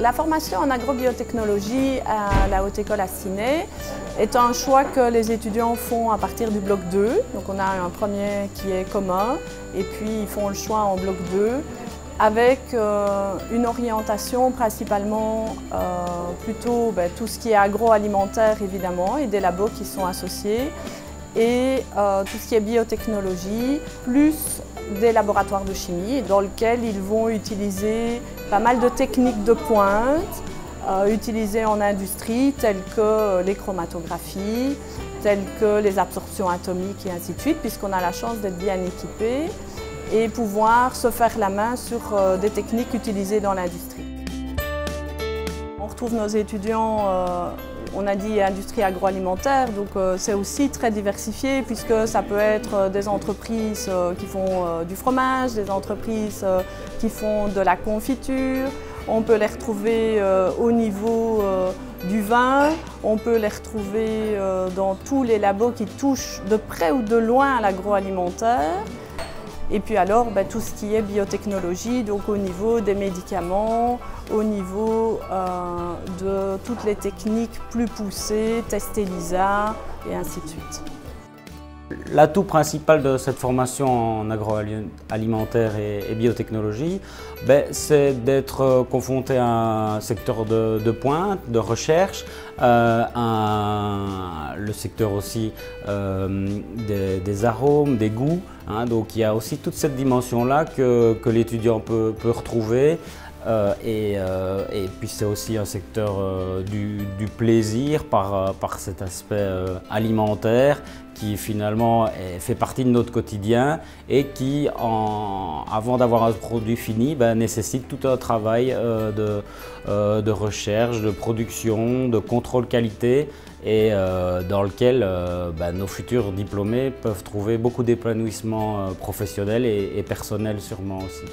La formation en agrobiotechnologie à la Haute École à Ciney est un choix que les étudiants font à partir du bloc 2. Donc on a un premier qui est commun et puis ils font le choix en bloc 2 avec une orientation principalement plutôt tout ce qui est agroalimentaire évidemment et des labos qui sont associés et tout ce qui est biotechnologie plus des laboratoires de chimie dans lesquels ils vont utiliser pas mal de techniques de pointe utilisées en industrie telles que les chromatographies, telles que les absorptions atomiques et ainsi de suite puisqu'on a la chance d'être bien équipé et pouvoir se faire la main sur des techniques utilisées dans l'industrie. On retrouve nos étudiants, on a dit industrie agroalimentaire, donc c'est aussi très diversifié puisque ça peut être des entreprises qui font du fromage, des entreprises qui font de la confiture, on peut les retrouver au niveau du vin, on peut les retrouver dans tous les labos qui touchent de près ou de loin à l'agroalimentaire. Et puis alors, tout ce qui est biotechnologie, donc au niveau des médicaments, au niveau de toutes les techniques plus poussées, test ELISA et ainsi de suite. L'atout principal de cette formation en agroalimentaire et biotechnologie, c'est d'être confronté à un secteur de pointe, de recherche, le secteur aussi des arômes, des goûts. Donc il y a aussi toute cette dimension-là que l'étudiant peut retrouver. Et puis c'est aussi un secteur du plaisir par cet aspect alimentaire qui finalement fait partie de notre quotidien et qui, avant d'avoir un produit fini, nécessite tout un travail de recherche, de production, de contrôle qualité et dans lequel nos futurs diplômés peuvent trouver beaucoup d'épanouissement professionnel et personnel sûrement aussi.